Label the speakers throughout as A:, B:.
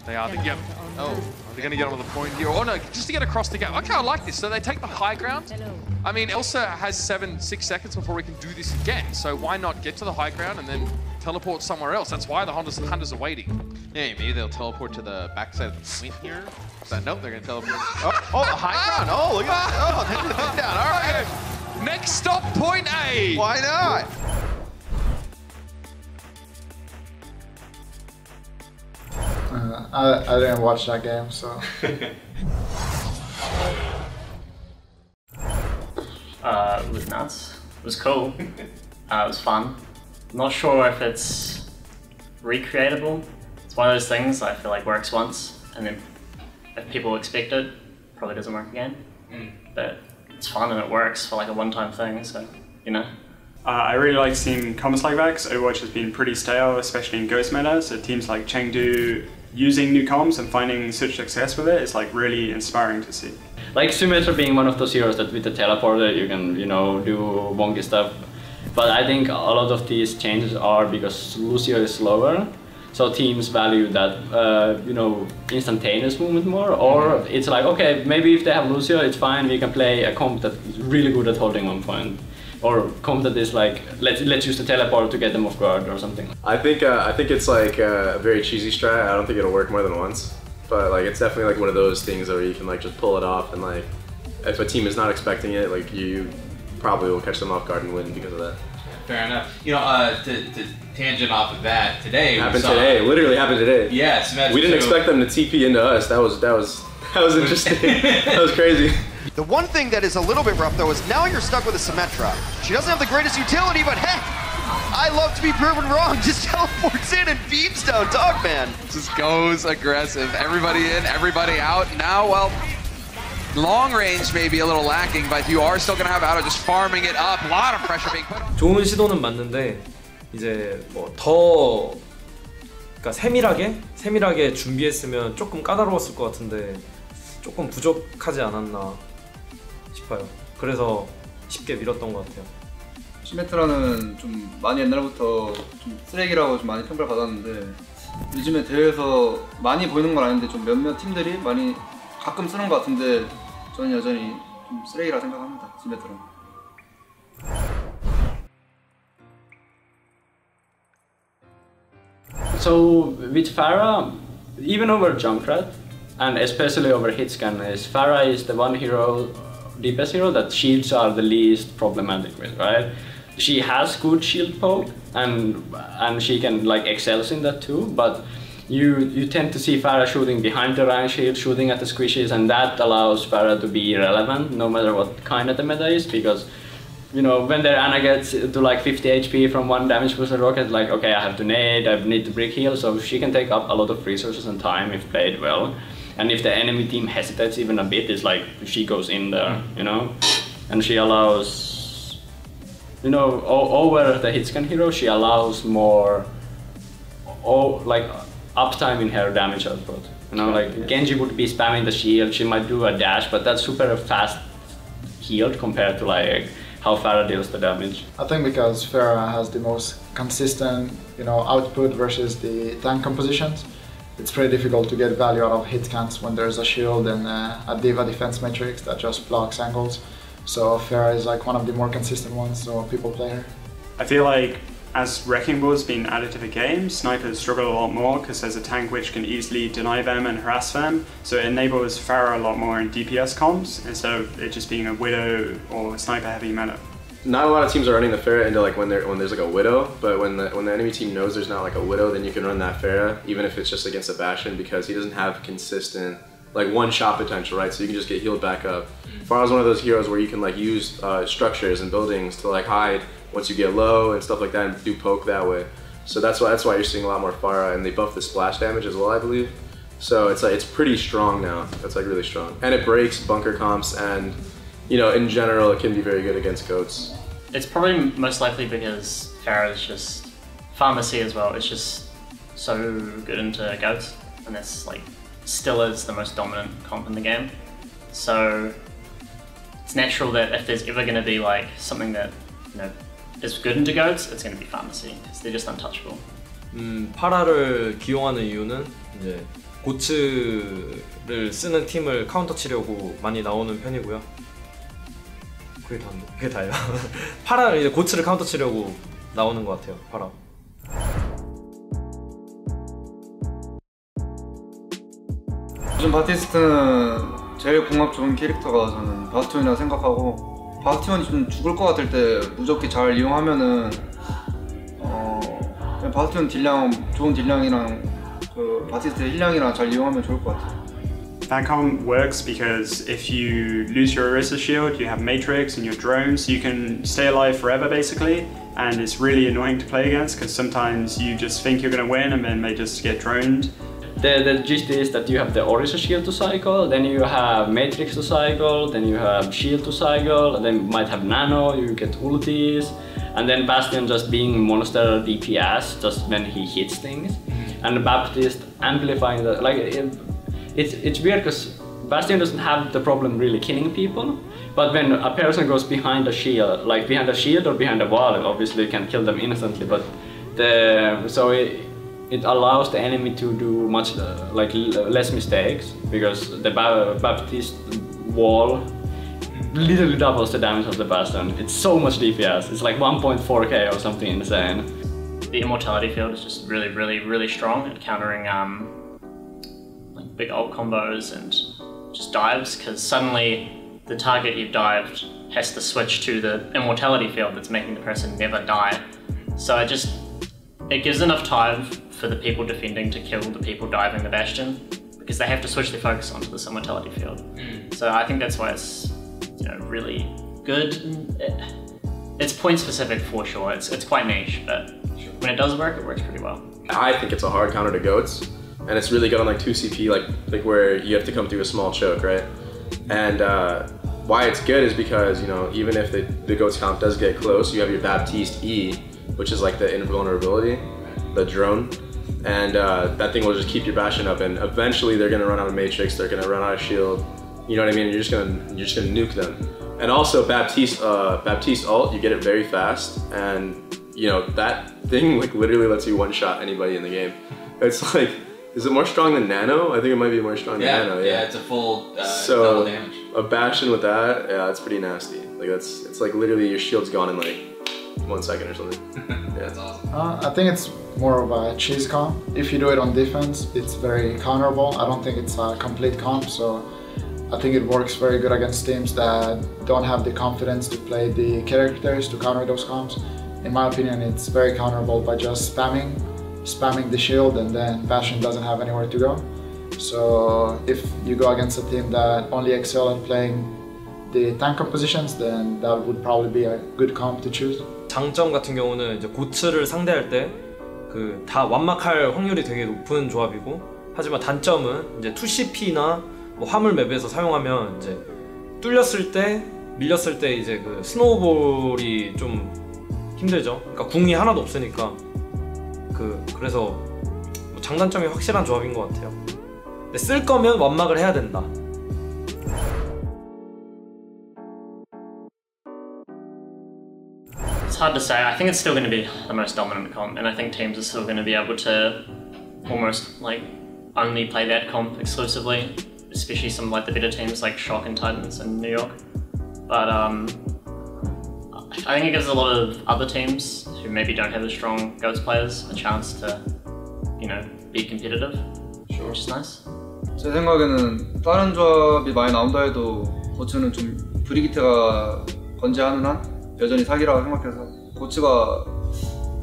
A: They are. Yep. Oh, they're going to get onto the point here. Oh no, just to get across the gap. Okay, I like this. So they take the high ground. I mean, Elsa has 6 seconds before we can do this again. So why not get to the high ground and then teleport somewhere else? That's why the Hunters are waiting.
B: Yeah, maybe they'll teleport to the backside of the point here. So, nope, they're going to teleport. Oh, the high ground. Oh, look at that. Oh, they did it down. All right.
A: Next stop, point A.
B: Why not?
C: I didn't watch that game, so.
D: It was nuts. It was cool. It was fun. I'm not sure if it's recreatable. It's one of those things I feel like works once, and then if people expect it, probably doesn't work again. But it's fun and it works for like a one-time thing, so, you know.
E: I really like seeing comps like that because Overwatch has been pretty stale, especially in Ghost meta. So teams like Chengdu using new comps and finding such success with it is like really inspiring to see.
F: Like Symmetra being one of those heroes that with the teleporter you can, you know, do wonky stuff. But I think a lot of these changes are because Lucio is slower. So teams value that, you know, instantaneous movement more, or it's like, okay, maybe if they have Lucio, it's fine, we can play a comp that is really good at holding one point. Or comp that is like, let's use the teleport to get them off guard or something.
G: I think it's like a very cheesy strat. I don't think it'll work more than once. But like it's definitely like one of those things where you can like just pull it off, and like if a team is not expecting it, like you probably will catch them off guard and win because of that.
B: Fair enough. You know, to tangent off of that, today
G: literally happened today.
B: Yes,
G: we didn't expect them to TP into us. That was interesting. That was crazy.
H: The one thing that is a little bit rough though is now you're stuck with a Symmetra. She doesn't have the greatest utility, but heck, I love to be proven wrong. Just teleports in and beams down Dogman.
I: Just goes aggressive. Everybody in, everybody out. Now, well, long range may be a little lacking, but you are still going to have Ado just farming it up. A lot of pressure being put on.
J: 좋은 시도는 맞는데 이제 뭐 더 그러니까 세밀하게 준비했으면 조금 까다로웠을 것 같은데 조금 부족하지 않았나 싶어요. 그래서 쉽게 밀었던 것 같아요.
K: 시메트라는 좀 많이 옛날부터 좀 쓰레기라고 좀 많이 평가를 받았는데 요즘에 대회에서 많이 보이는 건 아닌데 좀 몇몇 팀들이 많이 가끔 쓰는 것 같은데 저는 여전히 좀 쓰레기라 생각합니다. 시메트라는.
F: So with Pharah, even over Junkrat, and especially over Hitscan, Pharah is the one hero, DPS hero, that shields are the least problematic with, right? She has good shield poke, and she can like excels in that too, but you tend to see Pharah shooting behind the Ryan shield, shooting at the squishes, and that allows Pharah to be relevant no matter what kind of the meta is, because you know, when their Ana gets to like 50 HP from one damage booster rocket, like, okay, I have to nade, I need to brick heal, so she can take up a lot of resources and time if played well. And if the enemy team hesitates even a bit, it's like she goes in there, you know? And she allows, you know, over the Hitscan hero, she allows more, like, uptime in her damage output. You know, like, Genji would be spamming the shield, she might do a dash, but that's super fast healed compared to, like, how Pharah deals the damage.
C: I think because Pharah has the most consistent, you know, output versus the tank compositions, it's pretty difficult to get value out of hit cans when there's a shield and a D.Va defense matrix that just blocks angles. So Pharah is like one of the more consistent ones, so people play her.
E: I feel like as Wrecking Ball's been added to the game, snipers struggle a lot more because there's a tank which can easily deny them and harass them. So it enables Pharah a lot more in DPS comps instead of it just being a Widow or sniper heavy meta.
G: Not a lot of teams are running the Pharah into like when there's like a Widow, but when the enemy team knows there's not like a Widow, then you can run that Pharah even if it's just against a Bastion, because he doesn't have consistent like one shot potential, right? So you can just get healed back up. Pharah's one of those heroes where you can like use structures and buildings to like hide once you get low and stuff like that, and do poke that way. So that's why you're seeing a lot more Pharah, and they buff the splash damage as well, I believe. So it's like it's pretty strong now. That's like really strong, and it breaks bunker comps, and you know, in general, it can be very good against goats.
D: It's probably most likely because Pharah is just pharmacy as well. It's just so good into goats, and that's like still is the most dominant comp in the game. So it's natural that if there's ever going to be like something that, you know, is good into goats, it's going to be pharmacy because they're just untouchable.
J: 파라를 기용하는 이유는 이제 고츠를 쓰는 팀을 카운터 치려고 많이 나오는 편이고요. 그게 다예요. 파라를 이제 고츠를 카운터 치려고 나오는 것 같아요. 파라.
K: 요즘 바티스트는 제일 궁합 좋은 캐릭터가 저는 바스티온이라 생각하고, 바스티온이 좀 죽을 것 같을 때 무적기 잘 이용하면은 그냥 바스티온 딜량, 좋은 딜량이랑 그 바티스트 힐량이랑 잘 이용하면 좋을 것 같아요.
E: That comp works because if you lose your Orisa shield, you have Matrix and your drones, you can stay alive forever basically, and it's really annoying to play against because sometimes you just think you're gonna win and then they just get droned.
F: The gist is that you have the Orisa shield to cycle, then you have Matrix to cycle, then you have shield to cycle, then you might have Nano, you get ultis, and then Bastion just being monster DPS just when he hits things, and Baptiste amplifying the It's weird because Bastion doesn't have the problem really killing people, but when a person goes behind a shield, like behind a shield or behind a wall, it obviously can kill them instantly. But it allows the enemy to do much less mistakes because the Baptiste wall literally doubles the damage of the Bastion. It's so much DPS. It's like 1.4k or something insane.
D: The Immortality field is just really, really, really strong at countering big ult combos and just dives, because suddenly the target you've dived has to switch to the Immortality field that's making the person never die. So it gives enough time for the people defending to kill the people diving the Bastion, because they have to switch their focus onto this Immortality field. So I think that's why it's really good. It's point specific for sure. It's quite niche, but when it does work, it works pretty well.
G: I think it's a hard counter to goats. And it's really good on like 2 CP, like where you have to come through a small choke, right? And why it's good is because, even if the goat's count does get close, you have your Baptiste E, which is like the invulnerability, the drone. And that thing will just keep your Bastion up, and eventually they're gonna run out of Matrix, they're gonna run out of shield. You know what I mean? You're just gonna nuke them. And also Baptiste ult, you get it very fast, and that thing like literally lets you one-shot anybody in the game. It's like, is it more strong than Nano? I think it might be more strong than Nano.
I: Yeah, it's a full double damage.
G: A Bastion with that, yeah, it's pretty nasty. Like it's like literally your shield's gone in like 1 second or something. Yeah,
I: that's awesome.
C: I think it's more of a cheese comp. If you do it on defense, it's very counterable. I don't think it's a complete comp, so I think it works very good against teams that don't have the confidence to play the characters to counter those comps. In my opinion, it's very counterable by just spamming the shield, and then Bastion doesn't have anywhere to go. So if you go against a team that only excel at playing the tank compositions, then that would probably be a good comp to choose.
J: 장점 같은 경우는 이제 고츠를 상대할 때 다 완막할 확률이 되게 높은 조합이고, 하지만 단점은 이제 2CP나 뭐 화물 맵에서 사용하면 이제 뚫렸을 때, 밀렸을 때 이제 그 스노우볼이 좀 힘들죠. 그러니까 궁이 하나도 없으니까. 그래서 장단점이 확실한 조합인 것 같아요. 근데 쓸 거면 완막을 해야 된다.
D: It's hard to say. I think it's still going to be the most dominant comp, and I think teams are still going to be able to almost only play that comp exclusively, especially some the better teams like Shock and Titans in New York. But I think it gives a lot of other teams who maybe don't have as strong Goats players a chance to, be competitive, which is nice.
K: 제 생각에는 다른 조합이 많이 나온다 해도 고츠는 좀 브리기테가 건재하는 한 여전히 사기라고 생각해서 고츠가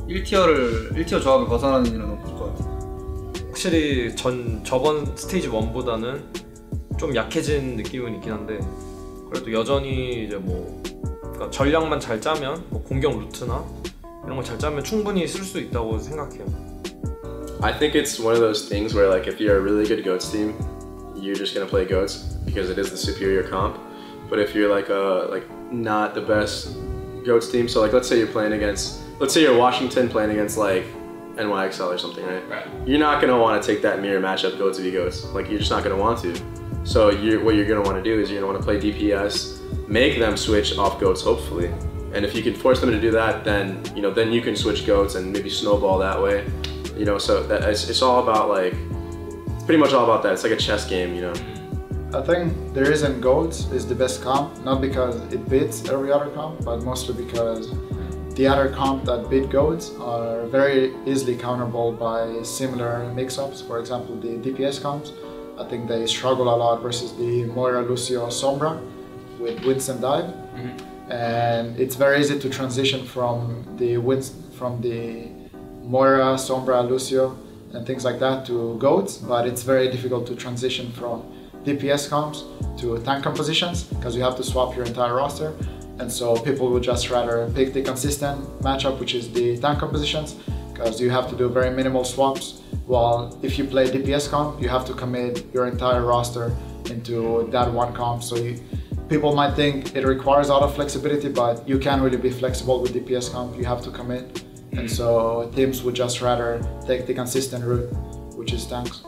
K: 1티어 조합을 벗어나는 일은 없을 것 같아요.
J: 확실히 저번 스테이지 1보다는 좀 약해진 느낌은 있긴 한데, 그래도 여전히 이제 그러니까 전략만 잘 짜면 공격 루트나 이런 거 잘 짜면 충분히 쓸 수 있다고 생각해요.
G: I think it's one of those things where if you're a really good Goats team, you're just gonna play Goats because it is the superior comp. But if you're not the best Goats team, so let's say you're Washington playing against NYXL or something, right? You're not gonna want to take that mirror matchup Goats v Goats. You're just not gonna want to. So what you're gonna want to do is you're gonna want to play DPS, make them switch off Goats hopefully, and if you can force them to do that, then then you can switch Goats and maybe snowball that way. You know, so that it's all about like, it's pretty much all about that. It's like a chess game, you know.
C: I think the reason GOATS is the best comp, not because it beats every other comp, but mostly because the other comp that beat GOATS are very easily counterable by similar mix-ups. For example, the DPS comps, I think they struggle a lot versus the Moira, Lucio, Sombra with Winston dive. And it's very easy to transition from the Moira, Sombra, Lucio, and things like that to GOATS, but it's very difficult to transition from DPS comps to tank compositions because you have to swap your entire roster, and so people would just rather pick the consistent matchup, which is the tank compositions, because you have to do very minimal swaps, while if you play DPS comp you have to commit your entire roster into that one comp. So people might think it requires a lot of flexibility, but you can't really be flexible with DPS comp, you have to commit, and so teams would just rather take the consistent route, which is tanks.